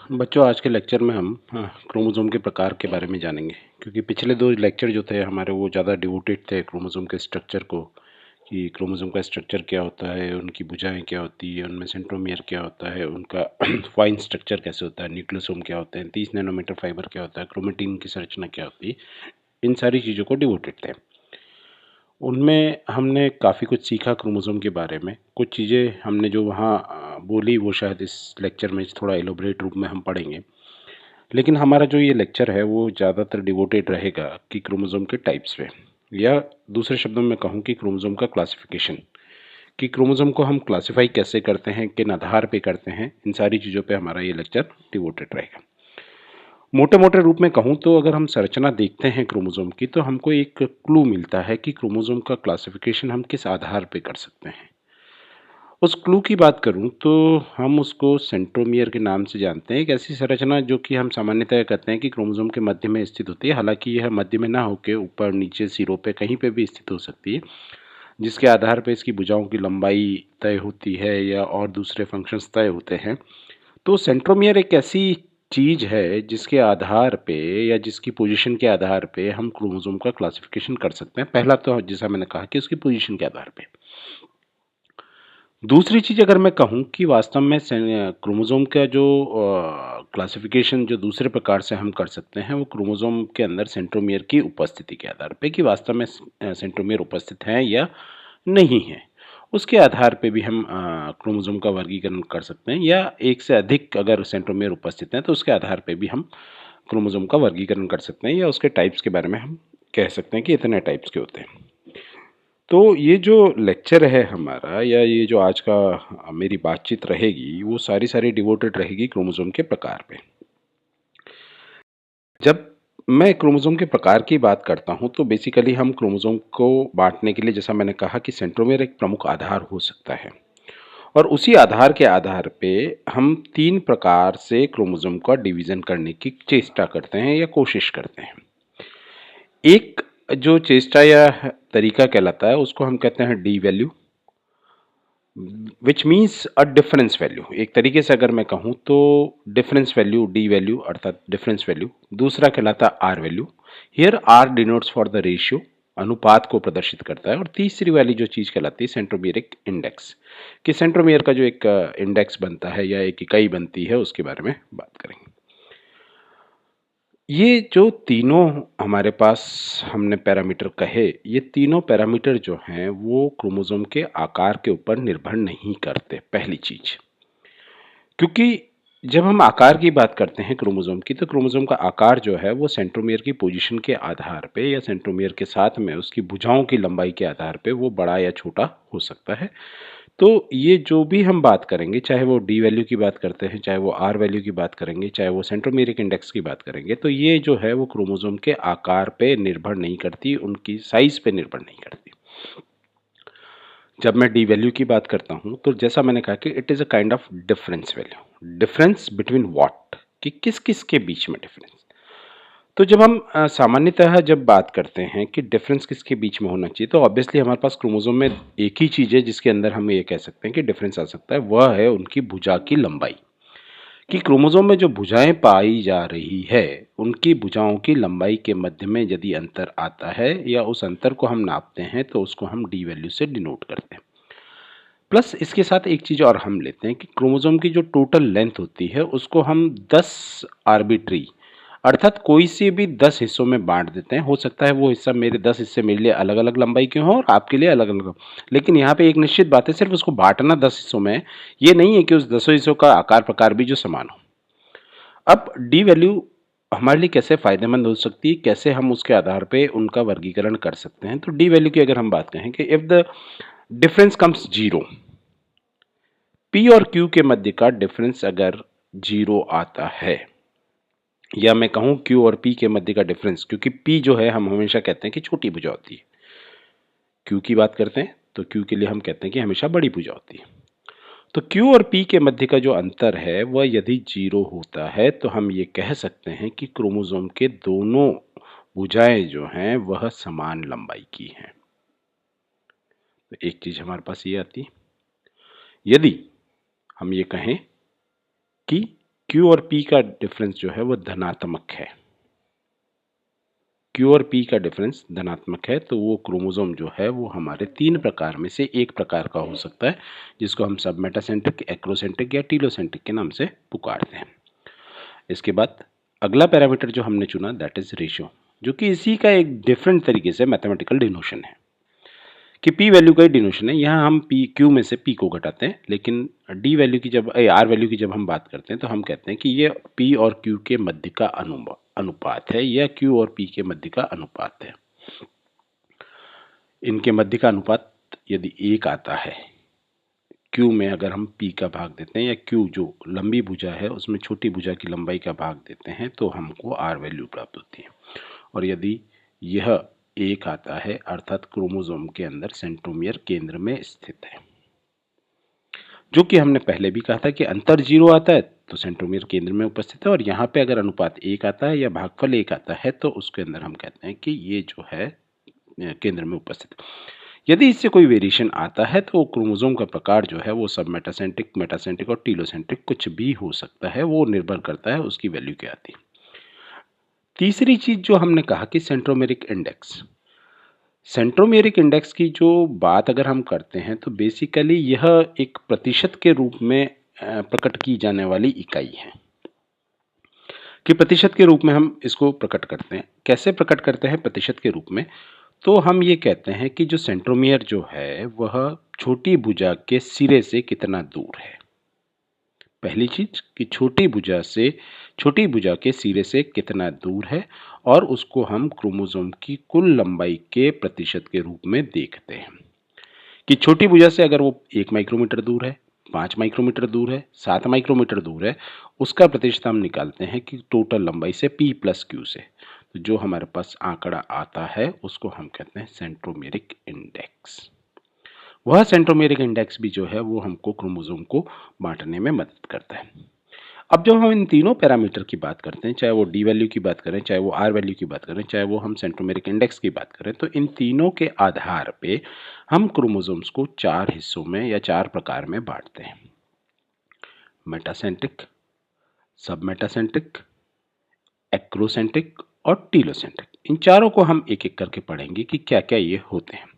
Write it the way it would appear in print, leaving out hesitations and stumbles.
बच्चों, आज के लेक्चर में हम क्रोमोसोम के प्रकार के बारे में जानेंगे। क्योंकि पिछले दो लेक्चर जो थे हमारे वो ज़्यादा डिवोटेड थे क्रोमोसोम के स्ट्रक्चर को, कि क्रोमोसोम का स्ट्रक्चर क्या होता है, उनकी भुजाएं क्या होती है, उनमें सेंट्रोमियर क्या होता है, उनका फाइन स्ट्रक्चर कैसे होता है, न्यूक्लियोसोम क्या होते हैं, 30 नैनोमीटर फाइबर क्या होता है, क्रोमेटिन की संरचना क्या होती है, इन सारी चीज़ों को डिवोटेड थे। उनमें हमने काफ़ी कुछ सीखा क्रोमोसोम के बारे में। कुछ चीज़ें हमने जो वहाँ बोली वो शायद इस लेक्चर में थोड़ा एलोबरेट रूप में हम पढ़ेंगे। लेकिन हमारा जो ये लेक्चर है वो ज़्यादातर डिवोटेड रहेगा कि क्रोमोसोम के टाइप्स पे, या दूसरे शब्दों में कहूँ कि क्रोमोसोम का क्लासिफिकेशन, कि क्रोमोसोम को हम क्लासिफाई कैसे करते हैं, किन आधार पे करते हैं, इन सारी चीज़ों पे हमारा ये लेक्चर डिवोटेड रहेगा। मोटे मोटे रूप में कहूँ तो अगर हम संरचना देखते हैं क्रोमोसोम की तो हमको एक क्लू मिलता है कि क्रोमोसोम का क्लासिफिकेशन हम किस आधार पे कर सकते हैं। उस क्लू की बात करूं तो हम उसको सेंट्रोमियर के नाम से जानते हैं। एक ऐसी संरचना जो कि हम सामान्यतः कहते हैं कि क्रोमोसोम के मध्य में स्थित होती है। हालांकि यह मध्य में ना होकर ऊपर नीचे सिरों पे कहीं पे भी स्थित हो सकती है, जिसके आधार पर इसकी भुजाओं की लंबाई तय होती है या और दूसरे फंक्शंस तय होते हैं। तो सेंट्रोमियर एक ऐसी चीज है जिसके आधार पे या जिसकी पोजीशन के आधार पे हम क्रोमोसोम का क्लासिफिकेशन कर सकते हैं। पहला तो जैसा मैंने कहा कि उसकी पोजीशन के आधार पे। दूसरी चीज अगर मैं कहूं कि वास्तव में क्रोमोसोम का जो क्लासिफिकेशन जो दूसरे प्रकार से हम कर सकते हैं वो क्रोमोसोम के अंदर सेंट्रोमियर की उपस्थिति के आधार पे, कि वास्तव में सेंट्रोमियर उपस्थित है या नहीं है। उसके आधार पे भी हम क्रोमोसोम का वर्गीकरण कर सकते हैं, या एक से अधिक अगर सेंट्रोमियर उपस्थित हैं तो उसके आधार पे भी हम क्रोमोसोम का वर्गीकरण कर सकते हैं, या उसके टाइप्स के बारे में हम कह सकते हैं कि इतने टाइप्स के होते हैं। तो ये जो लेक्चर है हमारा, या ये जो आज का मेरी बातचीत रहेगी, वो सारी सारी डिवोटेड रहेगी क्रोमोसोम के प्रकार पे। जब मैं क्रोमोसोम के प्रकार की बात करता हूं तो बेसिकली हम क्रोमोसोम को बांटने के लिए, जैसा मैंने कहा कि सेंट्रोमियर एक प्रमुख आधार हो सकता है, और उसी आधार के आधार पे हम तीन प्रकार से क्रोमोसोम का डिवीजन करने की चेष्टा करते हैं या कोशिश करते हैं। एक जो चेष्टा या तरीका कहलाता है उसको हम कहते हैं D value, which means a difference value. एक तरीके से अगर मैं कहूँ तो डिफरेंस वैल्यू, डी वैल्यू अर्थात डिफरेंस वैल्यू। दूसरा कहलाता है R value. Here R denotes for the ratio, अनुपात को प्रदर्शित करता है। और तीसरी वाली जो चीज कहलाती है सेंट्रोमियरिक इंडेक्स, कि सेंट्रोमियर का जो एक इंडेक्स बनता है या एक इकाई बनती है, उसके बारे में बात करेंगे। ये जो तीनों हमारे पास हमने पैरामीटर कहे, ये तीनों पैरामीटर जो हैं वो क्रोमोसोम के आकार के ऊपर निर्भर नहीं करते, पहली चीज। क्योंकि जब हम आकार की बात करते हैं क्रोमोसोम की, तो क्रोमोसोम का आकार जो है वो सेंट्रोमियर की पोजीशन के आधार पे या सेंट्रोमियर के साथ में उसकी भुजाओं की लंबाई के आधार पे वो बड़ा या छोटा हो सकता है। तो ये जो भी हम बात करेंगे, चाहे वो डी वैल्यू की बात करते हैं, चाहे वो आर वैल्यू की बात करेंगे, चाहे वो सेंट्रोमेरिक इंडेक्स की बात करेंगे, तो ये जो है वो क्रोमोसोम के आकार पे निर्भर नहीं करती, उनकी साइज पे निर्भर नहीं करती। जब मैं डी वैल्यू की बात करता हूं तो जैसा मैंने कहा कि it is a kind of difference value. Difference between what, कि किस किस के बीच में डिफरेंस। तो जब हम सामान्यतः जब बात करते हैं कि डिफरेंस किसके बीच में होना चाहिए, तो ऑब्वियसली हमारे पास क्रोमोसोम में एक ही चीज है जिसके अंदर हम ये कह सकते हैं कि डिफरेंस आ सकता है, वह है उनकी भुजा की लंबाई। कि क्रोमोसोम में जो भुजाएं पाई जा रही है, उनकी भुजाओं की लंबाई के मध्य में यदि अंतर आता है या उस अंतर को हम नापते हैं तो उसको हम डी वैल्यू से डिनोट करते हैं। प्लस इसके साथ एक चीज और हम लेते हैं कि क्रोमोसोम की जो टोटल लेंथ होती है उसको हम 10 आर्बिट्री, अर्थात कोई से भी 10 हिस्सों में बांट देते हैं। हो सकता है वो हिस्सा, मेरे 10 हिस्से मेरे लिए अलग अलग लंबाई के हों और आपके लिए अलग अलग, लेकिन यहाँ पे एक निश्चित बात है, सिर्फ उसको बांटना 10 हिस्सों में, ये नहीं है कि उस 10 हिस्सों का आकार प्रकार भी जो समान हो। अब डी वैल्यू हमारे लिए कैसे फायदेमंद हो सकती है, कैसे हम उसके आधार पे उनका वर्गीकरण कर सकते हैं। तो डी वैल्यू की अगर हम बात करें कि if the difference comes zero, P और क्यू के मध्य का डिफरेंस अगर जीरो आता है, या मैं कहूं क्यू और पी के मध्य का डिफरेंस, क्योंकि पी जो है हम हमेशा कहते हैं कि छोटी भुजा होती है, क्यू की बात करते हैं तो क्यू के लिए हम कहते हैं कि हमेशा बड़ी भुजा होती है। तो Q और P के मध्य का जो अंतर है वह यदि जीरो होता है तो हम ये कह सकते हैं कि क्रोमोसोम के दोनों भुजाएं जो हैं वह समान लंबाई की हैं। तो एक चीज हमारे पास ये आती है, यदि हम ये कहें कि Q और P का डिफरेंस जो है वो धनात्मक है, Q और P का डिफरेंस धनात्मक है, तो वो क्रोमोसोम जो है वो हमारे 3 प्रकार में से एक प्रकार का हो सकता है, जिसको हम सब मेटासेंट्रिक, एक्रोसेंट्रिक या टीलोसेंट्रिक के नाम से पुकारते हैं। इसके बाद अगला पैरामीटर जो हमने चुना दैट इज रेशियो, जो कि इसी का एक डिफरेंट तरीके से मैथमेटिकल डिनोशन है कि P वैल्यू का ही डिनोशन है। यहाँ हम Q में से P को घटाते हैं, लेकिन D वैल्यू की जब R वैल्यू की जब हम बात करते हैं तो हम कहते हैं कि ये P और Q के मध्य का अनुपात है, या Q और P के मध्य का अनुपात है। इनके मध्य का अनुपात यदि 1 आता है, Q में अगर हम P का भाग देते हैं, या Q जो लंबी भुजा है उसमें छोटी भुजा की लंबाई का भाग देते हैं, तो हमको R वैल्यू प्राप्त होती है। और यदि यह 1 आता है, अर्थात क्रोमोसोम के अंदर सेंट्रोमियर केंद्र में स्थित है, जो कि हमने पहले भी कहा था कि अंतर 0 आता है तो सेंट्रोमियर केंद्र में उपस्थित है, और यहाँ पे अगर अनुपात 1 आता है या भागफल 1 आता है तो उसके अंदर हम कहते हैं कि ये जो है केंद्र में उपस्थित है। यदि इससे कोई वेरिएशन आता है तो क्रोमोसोम का प्रकार जो है वो सब मेटासेंट्रिक, मेटासेंट्रिक और टीलोसेंट्रिक कुछ भी हो सकता है, वो निर्भर करता है उसकी वैल्यू क्या आती है। तीसरी चीज जो हमने कहा कि सेंट्रोमेरिक इंडेक्स, सेंट्रोमेरिक इंडेक्स की जो बात अगर हम करते हैं तो बेसिकली यह एक प्रतिशत के रूप में प्रकट की जाने वाली इकाई है, कि प्रतिशत के रूप में हम इसको प्रकट करते हैं। कैसे प्रकट करते हैं प्रतिशत के रूप में? तो हम ये कहते हैं कि जो सेंट्रोमियर जो है वह छोटी भुजा के सिरे से कितना दूर है। पहली चीज कि छोटी भुजा के सिरे से कितना दूर है, और उसको हम क्रोमोसोम की कुल लंबाई के प्रतिशत के रूप में देखते हैं कि छोटी भुजा से अगर वो 1 माइक्रोमीटर दूर है, 5 माइक्रोमीटर दूर है, 7 माइक्रोमीटर दूर है, उसका प्रतिशत हम निकालते हैं कि टोटल लंबाई से P प्लस Q से। तो जो हमारे पास आंकड़ा आता है उसको हम कहते हैं सेंट्रोमेरिक इंडेक्स। वह सेंट्रोमेरिक इंडेक्स भी जो है वो हमको क्रोमोसोम को बांटने में मदद करता है। अब जब हम इन तीनों पैरामीटर की बात करते हैं, चाहे वो डी वैल्यू की बात करें, चाहे वो आर वैल्यू की बात करें, चाहे वो हम सेंट्रोमेरिक इंडेक्स की बात करें, तो इन तीनों के आधार पे हम क्रोमोसोम्स को 4 हिस्सों में या 4 प्रकार में बांटते हैं: मेटासेंट्रिक, सब मेटासेंट्रिक, एक्रोसेंट्रिक और टीलोसेंट्रिक। इन चारों को हम एक एक करके पढ़ेंगे कि क्या क्या ये होते हैं।